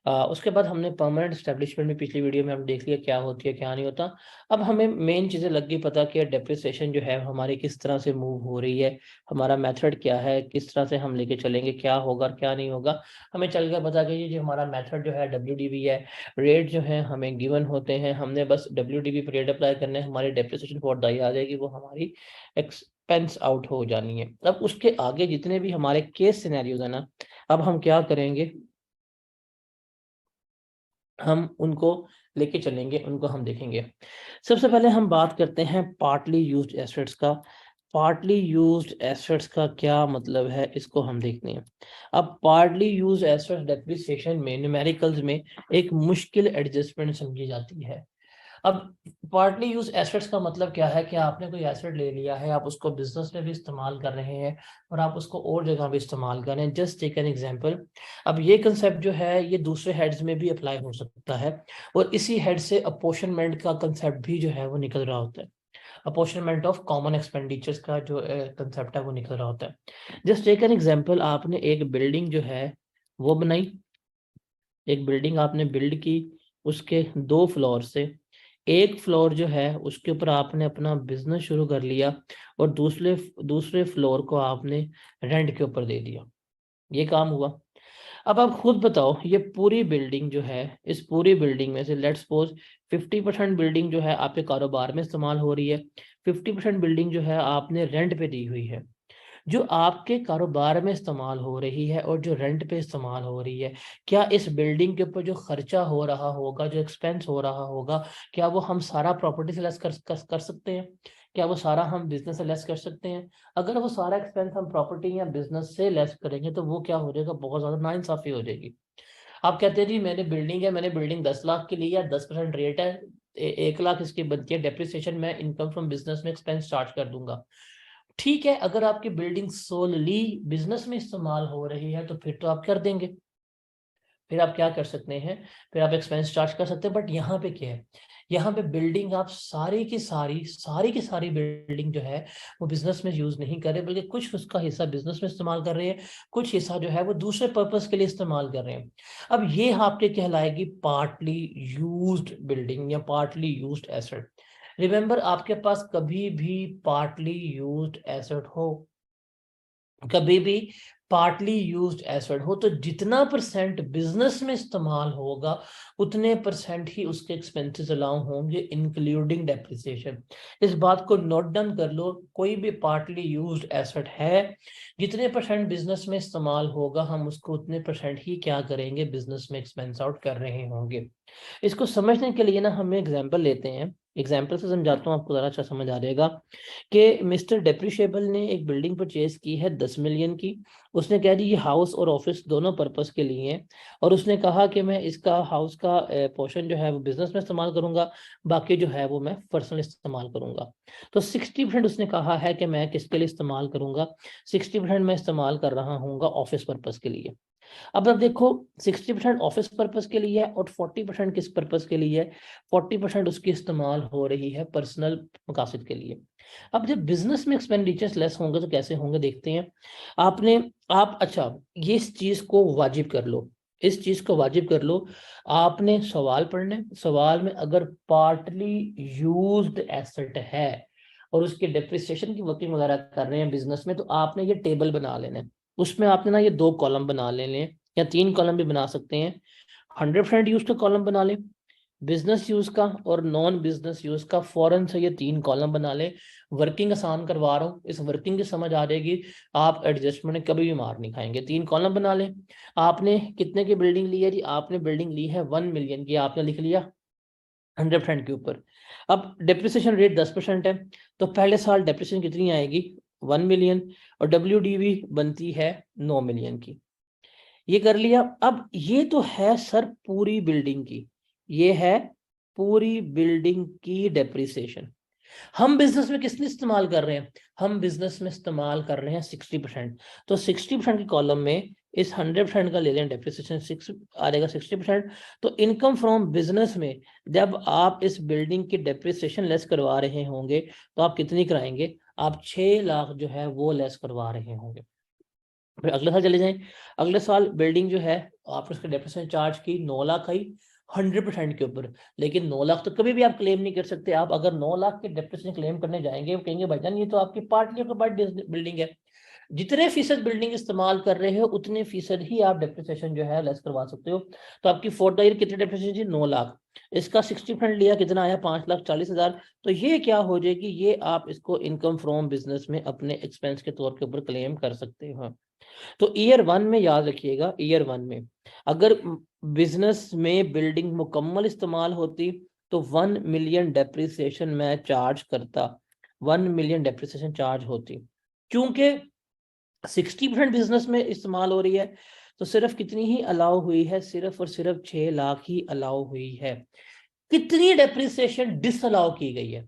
उसके बाद हमने परमानेंट एस्टेब्लिशमेंट में पिछली वीडियो में हम देख लिया क्या होती है क्या नहीं होता। अब हमें मेन चीज़ें लग गई पता कि डेप्रिसिएशन जो है हमारी किस तरह से मूव हो रही है, हमारा मेथड क्या है, किस तरह से हम लेके चलेंगे, क्या होगा और क्या नहीं होगा। हमें चल गया पता कि ये जो हमारा मेथड जो है WDV है, रेट जो है हमें गिवन होते हैं, हमने बस WDV पर रेट अप्लाई करने हमारी डेप्रिसिएशन फॉर दाई आ जाएगी, वो हमारी एक्सपेंस आउट हो जानी है। अब उसके आगे जितने भी हमारे केस सिनेरियोज है ना, अब हम क्या करेंगे, हम उनको लेके चलेंगे, उनको हम देखेंगे। सबसे पहले हम बात करते हैं पार्टली यूज्ड एसेट्स का। पार्टली यूज्ड एसेट्स का क्या मतलब है, इसको हम देखते हैं। अब पार्टली यूज्ड एसेट्स डेप्रिसिएशन में न्यूमेरिकल्स में एक मुश्किल एडजस्टमेंट समझी जाती है। अब पार्टली यूज एसेट्स का मतलब क्या है कि आपने कोई एसेट ले लिया है, आप उसको बिजनेस में भी इस्तेमाल कर रहे हैं और आप उसको और जगह भी इस्तेमाल कर रहे हैं। Just take an example. अब ये कंसेप्ट जो है ये दूसरे हेड्स में भी अप्लाई हो सकता है और इसी हेड से अपोर्शनमेंट का कंसेप्ट भी जो है वो निकल रहा होता है। अपोर्शनमेंट ऑफ कॉमन एक्सपेंडिचर्स का जो कंसेप्ट है वो निकल रहा होता है। जस्ट टेक एन एग्जांपल, आपने एक बिल्डिंग जो है वो बनाई, एक बिल्डिंग आपने बिल्ड की, उसके 2 फ्लोर से एक फ्लोर जो है उसके ऊपर आपने अपना बिजनेस शुरू कर लिया और दूसरे दूसरे फ्लोर को आपने रेंट के ऊपर दे दिया। ये काम हुआ। अब आप खुद बताओ, ये पूरी बिल्डिंग जो है, इस पूरी बिल्डिंग में से लेट्स सपोज 50% बिल्डिंग जो है आपके कारोबार में इस्तेमाल हो रही है, 50% बिल्डिंग जो है आपने रेंट पे दी हुई है। जो आपके कारोबार में इस्तेमाल हो रही है और जो रेंट पे इस्तेमाल हो रही है, क्या इस बिल्डिंग के ऊपर जो खर्चा हो रहा होगा, जो एक्सपेंस हो रहा होगा, क्या वो हम सारा प्रॉपर्टी से लेस कर सकते हैं? क्या वो सारा हम बिजनेस से लेस कर सकते हैं? अगर वो सारा एक्सपेंस हम प्रॉपर्टी या बिजनेस से लेस करेंगे तो वो क्या हो जाएगा, बहुत ज्यादा नाइंसाफी हो जाएगी। आप कहते हैं जी मैंने बिल्डिंग है, मैंने बिल्डिंग 10 लाख की ली है, 10% रेट है, 1 लाख इसकी बनती है डेप्रिसिएशन, मैं इनकम फ्रॉम बिजनेस में एक्सपेंस चार्ज कर दूंगा। ठीक है, अगर आपकी बिल्डिंग सोलली बिजनेस में इस्तेमाल हो रही है तो फिर तो आप कर देंगे, फिर आप क्या कर सकते हैं, फिर आप एक्सपेंस चार्ज कर सकते हैं। बट यहाँ पे क्या है, यहाँ पे बिल्डिंग आप सारी की सारी बिल्डिंग जो है वो बिजनेस में यूज नहीं कर रहे, बल्कि कुछ उसका हिस्सा बिजनेस में इस्तेमाल कर रहे हैं, कुछ हिस्सा जो है वो दूसरे पर्पस के लिए इस्तेमाल कर रहे हैं। अब ये आपके कहलाएगी पार्टली यूज्ड बिल्डिंग या पार्टली यूज्ड एसेट। रिमेंबर, आपके पास कभी भी पार्टली यूज्ड एसेट हो, कभी भी पार्टली यूज्ड एसेट हो, तो जितना परसेंट बिजनेस में इस्तेमाल होगा उतने परसेंट ही उसके एक्सपेंसेस अलाउ होंगे, इंक्लूडिंग डेप्रिसिएशन। इस बात को नोट डाउन कर लो, कोई भी पार्टली यूज्ड एसेट है, जितने परसेंट बिजनेस में इस्तेमाल होगा हम उसको उतने परसेंट ही क्या करेंगे, बिजनेस में एक्सपेंस आउट कर रहे होंगे। इसको समझने के लिए ना हम एग्जाम्पल लेते हैं, एग्जाम्पल से समझाता हूँ, आपको ज़रा अच्छा समझ आ जाएगा। कि मिस्टर डेप्रिशिएबल ने एक बिल्डिंग परचेज की है 10 मिलियन की। उसने कह दी ये हाउस और ऑफिस दोनों पर्पस के लिए है, और उसने कहा कि मैं इसका हाउस का पोर्शन जो है वो बिजनेस में इस्तेमाल करूंगा, बाकी जो है वो मैं पर्सनल इस्तेमाल करूंगा। तो 60% उसने कहा है कि मैं किसके लिए इस्तेमाल करूंगा, 60% मैं इस्तेमाल कर रहा हूँ ऑफिस पर्पस के लिए। अब आप देखो, 60% ऑफिस पर्पस के लिए है और 40% किस पर्पस के लिए है, 40% उसकी इस्तेमाल हो रही है पर्सनल मकासद के लिए। अब जब बिजनेस में एक्सपेंडिचर्स लेस होंगे तो कैसे होंगे, देखते हैं। आपने आप अच्छा, ये इस चीज को वाजिब कर लो, इस चीज को वाजिब कर लो। आपने सवाल पढ़ने, सवाल में अगर पार्टली यूज्ड एसेट है और उसके डेप्रिसिएशन की वर्किंग वगैरह कर रहे हैं बिजनेस में, तो आपने ये टेबल बना लेना है। उसमें आपने ना ये 2 कॉलम बना लेने हैं, या 3 कॉलम भी बना सकते हैं। 100% यूज का कॉलम बना ले, बिजनेस यूज का और नॉन बिजनेस यूज का, फौरन से ये 3 कॉलम बना ले। वर्किंग आसान करवा रहा हूँ, इस वर्किंग की समझ आ जाएगी, आप एडजस्टमेंट कभी भी मार नहीं खाएंगे। 3 कॉलम बना ले। आपने कितने की बिल्डिंग ली है जी, आपने बिल्डिंग ली है 1 मिलियन की, आपने लिख लिया 100% के ऊपर। अब डेप्रिसिएशन रेट 10% है, तो पहले साल डेप्रिसिएशन कितनी आएगी, 1 मिलियन, और WDV बनती है 9 मिलियन की। ये कर लिया। अब ये तो है सर पूरी बिल्डिंग की, ये है पूरी बिल्डिंग की डेप्रिसिएशन। हम बिजनेस में किसने इस्तेमाल कर रहे हैं, हम बिजनेस में इस्तेमाल कर रहे हैं 60%। तो 60% के कॉलम में इस 100% का ले लें, डेप्रिसिएशन 6 आ जाएगा 60%। तो इनकम फ्रॉम बिजनेस में जब आप इस बिल्डिंग की डेप्रिसिएशन लेस करवा रहे होंगे तो आप कितनी कराएंगे, आप 6 लाख जो है वो लेस करवा रहे होंगे। फिर अगले साल चले जाएं, अगले साल बिल्डिंग जो है आपने उसका डेप्रिसिएशन चार्ज की 9 लाख आई 100% के ऊपर, लेकिन 9 लाख तो कभी भी आप क्लेम नहीं कर सकते। आप अगर 9 लाख के डेप्रिसिएशन क्लेम करने जाएंगे, वो कहेंगे भाईजान ये तो आपकी पार्टली ऑक्यूपाइड बिल्डिंग है, जितने फीसद बिल्डिंग इस्तेमाल कर रहे हो उतने फीसद ही आप डेप्रिसिएशन जो है लेस करवा सकते हो। तो आपकी फॉर द ईयर कितनी डेप्रिसिएशन थी? 9 लाख, इसका 60% लिया, कितना आया? 5,40,000। तो ये क्या हो जाएगी, ये आप इसको इनकम फ्रॉम बिजनेस में अपने एक्सपेंस के तौर के ऊपर क्लेम कर सकते हो। तो ईयर 1 में याद रखिएगा, ईयर 1 में अगर बिजनेस में बिल्डिंग मुकम्मल इस्तेमाल होती तो 1 मिलियन डेप्रिसिएशन मैं चार्ज करता, 1 मिलियन डेप्रिसिएशन चार्ज होती। क्योंकि 60% बिजनेस में इस्तेमाल हो रही है, तो सिर्फ कितनी ही अलाउ हुई है? सिर्फ और सिर्फ 6 लाख ही अलाउ हुई है। कितनी डेप्रिसिएशन डिसअलाउ की गई है?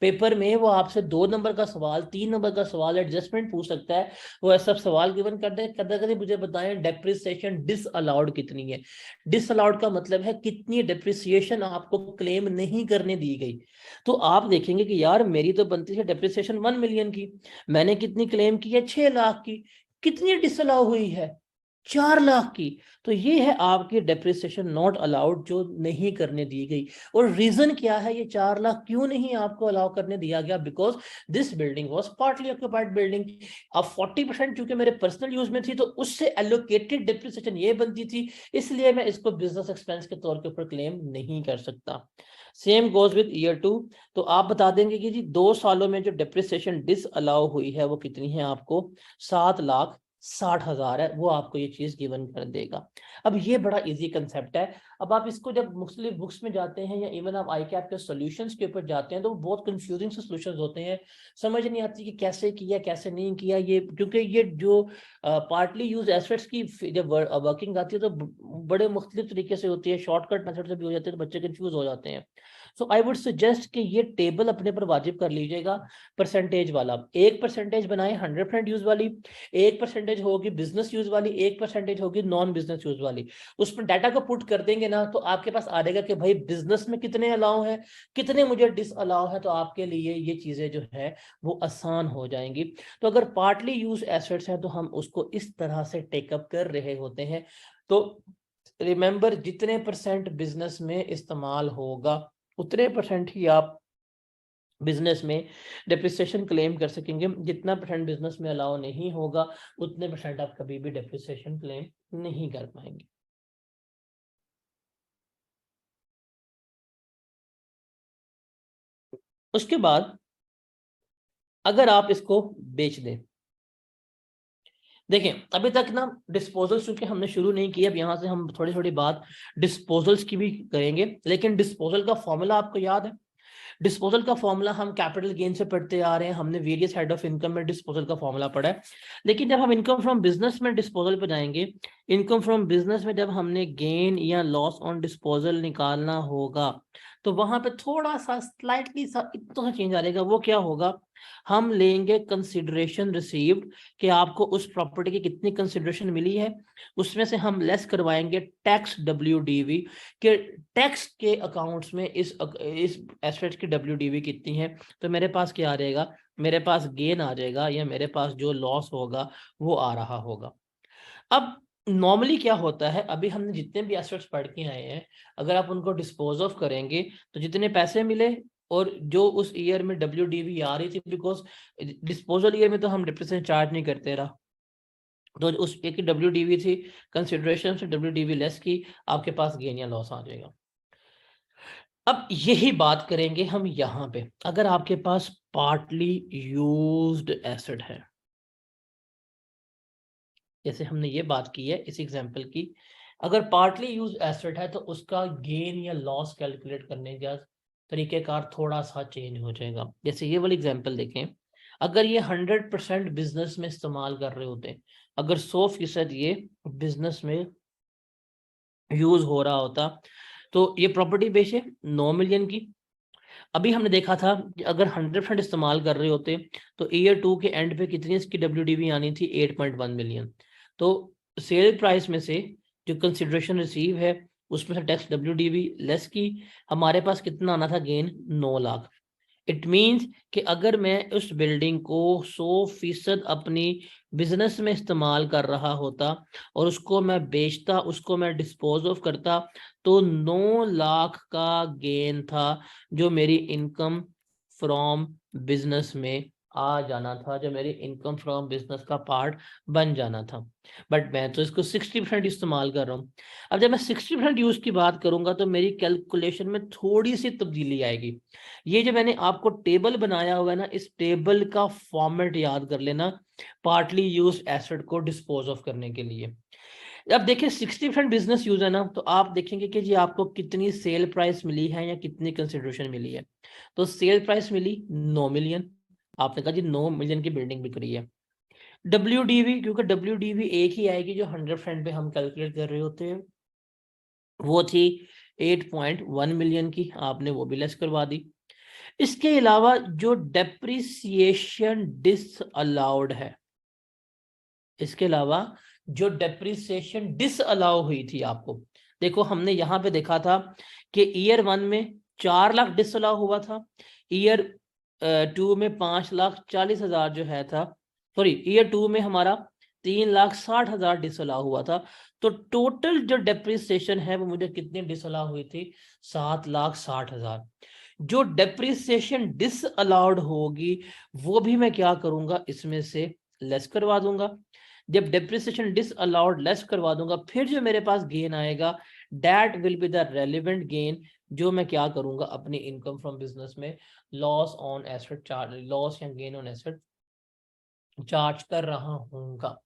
पेपर में वो आपसे 2 नंबर का सवाल, 3 नंबर का सवाल, एडजस्टमेंट पूछ सकता है, वो ऐसा सवाल गिवन कर दे, कदर कदर मुझे बताएं डेप्रिसिएशन डिसअलाउड कितनी है। डिसअलाउड का मतलब है कितनी डेप्रिसिएशन आपको क्लेम नहीं करने दी गई। तो आप देखेंगे कि यार मेरी तो बनती है डेप्रिसिएशन 1 मिलियन की, मैंने कितनी क्लेम की है? 6 लाख की। कितनी डिसअलाउ हुई है? 4 लाख की। तो ये है आपकी डेप्रिसिएशन नॉट अलाउड, जो नहीं करने दी गई। और रीजन क्या है, ये 4 लाख क्यों नहीं आपको अलाउ करने दिया गया? Because this building was partly occupied building. अब 40% चूंकि मेरे पर्सनल यूज में थी, तो उससे एलोकेटेड डेप्रिसिएशन ये बनती थी, इसलिए मैं इसको बिजनेस एक्सपेंस के तौर के ऊपर क्लेम नहीं कर सकता। Same goes with year 2। तो आप बता देंगे कि जी 2 सालों में जो डेप्रिसिएशन डिस अलाउ हुई है वो कितनी है? आपको 7,60,000 है, वो आपको ये चीज गिवन कर देगा। अब ये बड़ा इजी कंसेप्ट है। अब आप इसको जब मुख्तलिफ बुक्स में जाते हैं या इवन आप आई कैप के सॉल्यूशंस के ऊपर जाते हैं, तो बहुत कंफ्यूजिंग से सॉल्यूशंस होते हैं, समझ नहीं आती कि कैसे किया कैसे नहीं किया ये। क्योंकि ये जो पार्टली यूज एसेट्स की जब वर्किंग आती है तो बड़े मुख्तलिफ तरीके से होती है, शॉर्टकट मेथड से भी हो जाती है, तो बच्चे कंफ्यूज हो जाते हैं। सो आई वुड सजेस्ट कि ये टेबल अपने पर वाजिब कर लीजिएगा, परसेंटेज वाला। 1% बनाए 100% यूज वाली, 1% होगी बिजनेस यूज वाली, 1% होगी नॉन बिजनेस यूज वाली। उसमें डाटा को पुट कर देंगे ना, तो आपके पास आ जाएगा कि भाई बिजनेस में कितने अलाउ है, कितने मुझे डिस अलाउ है। तो आपके लिए ये चीजें जो है वो आसान हो जाएंगी। तो अगर पार्टली यूज एसेट्स हैं तो हम उसको इस तरह से टेकअप कर रहे होते हैं। तो रिमेंबर, जितने परसेंट बिजनेस में इस्तेमाल होगा उतने परसेंट ही आप बिजनेस में डेप्रिसिएशन क्लेम कर सकेंगे। जितना परसेंट बिजनेस में अलाउ नहीं होगा उतने परसेंट आप कभी भी डेप्रिसिएशन क्लेम नहीं कर पाएंगे। उसके बाद अगर आप इसको बेच दें, देखें अभी तक ना डिस्पोजल्स चूंकि हमने शुरू नहीं किया, अब यहाँ से हम थोड़ी थोड़ी बात डिस्पोजल्स की भी करेंगे। लेकिन डिस्पोजल का फॉर्मूला आपको याद है? डिस्पोजल का फॉर्मूला हम कैपिटल गेन से पढ़ते आ रहे हैं, हमने वेरियस हेड ऑफ इनकम में डिस्पोजल का फॉर्मूला पढ़ा है। लेकिन जब हम इनकम फ्रॉम बिजनेस में डिस्पोजल पे जाएंगे, इनकम फ्रॉम बिजनेस में जब हमने गेन या लॉस ऑन डिस्पोजल निकालना होगा, तो वहां पे थोड़ा सा स्लाइटली सा इतना सा चेंज आ जाएगा। वो क्या होगा? हम लेंगे कंसिडरेशन रिसीव्ड, कि आपको उस प्रॉपर्टी की कितनी कंसिडरेशन मिली है, उसमें से हम लेस करवाएंगे टैक्स WDV, के टैक्स के अकाउंट्स में इस एसेट की WDV कितनी है। तो मेरे पास क्या आ जाएगा? मेरे पास गेन आ जाएगा, या मेरे पास जो लॉस होगा वो आ रहा होगा। अब नॉर्मली क्या होता है, अभी हमने जितने भी एसेट्स पढ़ के आए हैं, अगर आप उनको डिस्पोज ऑफ करेंगे तो जितने पैसे मिले और जो उस ईयर में WDV आ रही थी, बिकॉज डिस्पोजल ईयर में तो हम डिप्रिसिएशन चार्ज नहीं करते रहा, तो उस एक की WDV थी, कंसिडरेशन से WDV लेस की, आपके पास गेन या लॉस आ जाएगा। अब यही बात करेंगे हम यहाँ पे। अगर आपके पास पार्टली यूज्ड एसेट है, जैसे हमने ये बात की है इस एग्जांपल की, अगर पार्टली यूज एसेट है तो उसका गेन या लॉस कैलकुलेट करने का तरीकेकार थोड़ा सा चेंज हो जाएगा। जैसे ये वाली एग्जांपल देखें, अगर ये 100% बिजनेस में इस्तेमाल कर रहे होते, अगर 100% ये बिजनेस में यूज हो रहा होता, तो ये प्रॉपर्टी बेचे 9 मिलियन की। अभी हमने देखा था कि अगर 100% इस्तेमाल कर रहे होते तो ईयर 2 के एंड पे कितनी इसकी WDV आनी थी? 8.1 मिलियन। तो सेल प्राइस में से जो कंसिडरेशन रिसीव है उसमें से टैक्स WDV लेस की, हमारे पास कितना आना था? गेन 9 लाख। इट मीन्स कि अगर मैं उस बिल्डिंग को 100% अपनी बिजनेस में इस्तेमाल कर रहा होता और उसको मैं बेचता, उसको मैं डिस्पोज ऑफ करता, तो 9 लाख का गेन था जो मेरी इनकम फ्रॉम बिजनेस में आ जाना था, जो मेरी इनकम फ्रॉम बिजनेस का पार्ट बन जाना था। बट मैं तो इसको 60% इस्तेमाल कर रहा हूँ। अब जब मैं 60% यूज की बात करूंगा तो मेरी कैलकुलेशन में थोड़ी सी तब्दीली आएगी। ये जो मैंने आपको टेबल बनाया हुआ है ना, इस टेबल का फॉर्मेट याद कर लेना पार्टली यूज एसेट को डिस्पोज ऑफ करने के लिए। अब देखिए 60% बिजनेस यूज है ना, तो आप देखेंगे कि जी आपको कितनी सेल प्राइस मिली है या कितनी कंसिडरेशन मिली है। तो सेल प्राइस मिली 9 मिलियन, आपने कहा जी 9 मिलियन की बिल्डिंग बिक रही है। WDV, क्योंकि WDV एक ही आएगी जो 100% पे हम कैलकुलेट कर रहे होते हैं, वो थी 8.1 मिलियन की, आपने वो भी लेस करवा दी। इसके अलावा जो डेप्रिसिएशन डिसअलाउड है, इसके अलावा जो डेप्रिसिएशन डिसअलाउ हुई थी आपको, देखो हमने यहां पे देखा था कि ईयर 1 में 4 लाख डिसअलाउ हुआ था, ईयर 2 में 5,40,000 जो है था, सॉरी ईयर 2 में हमारा 3,60,000 डिसअलाउ हुआ था। तो टोटल जो डेप्रिसिएशन है वो मुझे कितनी डिसअलाउ हुई थी, 7,60,000। जो डेप्रिसिएशन डिसअलाउड होगी वो भी मैं क्या करूंगा, इसमें से लेस करवा दूंगा। जब डेप्रिसिएशन डिसअलाउड लेस करवा दूंगा, फिर जो मेरे पास गेन आएगा that will be the relevant gain, जो मैं क्या करूंगा अपनी इनकम फ्रॉम बिजनेस में loss on asset charge, loss या गेन ऑन एसेट चार्ज कर रहा हूँ।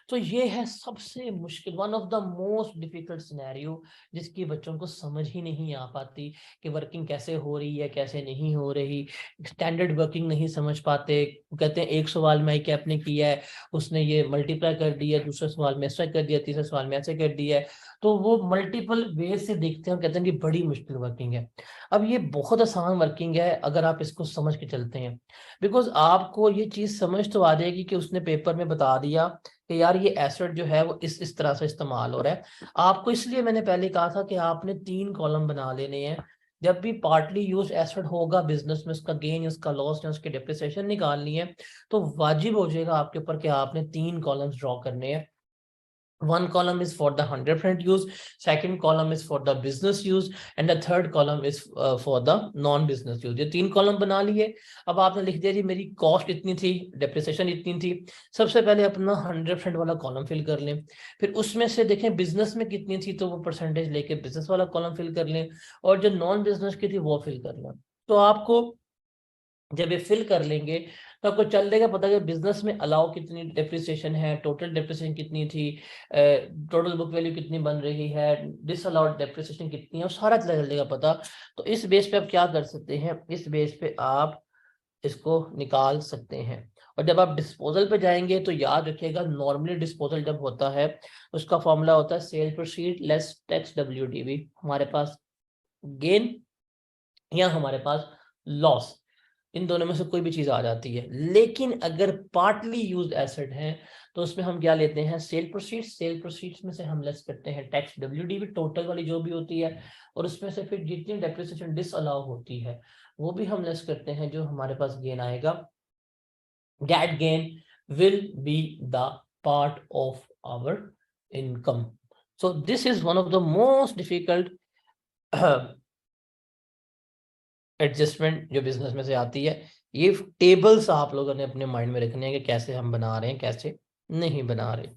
तो ये है सबसे मुश्किल, one of the most difficult scenario, जिसकी बच्चों को समझ ही नहीं आ पाती कि वर्किंग कैसे हो रही है कैसे नहीं हो रही, स्टैंडर्ड वर्किंग नहीं समझ पाते। कहते हैं एक सवाल में कैप ने किया है, उसने ये मल्टीप्लाई कर दिया, दूसरे सवाल में ऐसा कर दिया, तीसरे सवाल में ऐसे कर दिया है। तो वो मल्टीपल वे से देखते हैं और कहते हैं कि बड़ी मुश्किल वर्किंग है। अब ये बहुत आसान वर्किंग है अगर आप इसको समझ के चलते हैं, बिकॉज आपको ये चीज समझ तो आ जाएगी कि उसने पेपर में बता दिया कि यार ये एसेट जो है वो इस तरह से इस्तेमाल हो रहा है। आपको इसलिए मैंने पहले कहा था कि आपने 3 कॉलम बना लेने हैं। जब भी पार्टली यूज एसेट होगा बिजनेस में, उसका गेन, उसका लॉस या उसकी डेप्रिसिएशन निकालनी है, तो वाजिब हो जाएगा आपके ऊपर कि आपने 3 कॉलम्स ड्रॉ करने हैं। One column is for the 100% use, second column is for the business use, and the third column is for the non-business use। ये 3 कॉलम बना लिए। अब आपने लिख दिया जी मेरी कॉस्ट इतनी थी, डेप्रिसिएशन इतनी थी। सबसे पहले अपना 100% वाला कॉलम फिल कर लें, फिर उसमें से देखें बिजनेस में कितनी थी तो वो परसेंटेज लेके बिजनेस वाला कॉलम फिल कर लें, और जो नॉन बिजनेस की थी वो फिल कर लें। तो आपको जब ये फिल कर लेंगे तो आपको चल देगा पता कि बिजनेस में अलाउ कितनी डेप्रिसिएशन है, टोटल डेप्रिसिएशन कितनी थी, टोटल बुक वैल्यू कितनी बन रही है, डिसअलाउड डेप्रिसिएशन कितनी है, और सारा चल देगा पता। तो इस बेस पे आप क्या कर सकते हैं, इस बेस पे आप इसको निकाल सकते हैं। और जब आप डिस्पोजल पे जाएंगे तो याद रखिएगा नॉर्मली डिस्पोजल जब होता है उसका फॉर्मूला होता है cell proceed less tax WDV। हमारे पास गेन या हमारे पास लॉस, इन दोनों में से कोई भी चीज आ जाती है। लेकिन अगर पार्टली यूज्ड एसेट है तो उसमें हम क्या लेते हैं, सेल प्रोसीड्स, सेल प्रोसीड्स में से हम लेस करते हैं टैक्स WDV टोटल वाली जो भी होती है, और उसमें से फिर जितनी डेप्रिसिएशन डिसअलाउ होती है वो भी हम लेस करते हैं, जो हमारे पास गेन आएगा that gain will be the part of our income। so this is one of the most difficult adjustment जो बिजनेस में से आती है। ये टेबल्स आप लोगों ने अपने माइंड में रखने हैं कि कैसे हम बना रहे हैं कैसे नहीं बना रहे।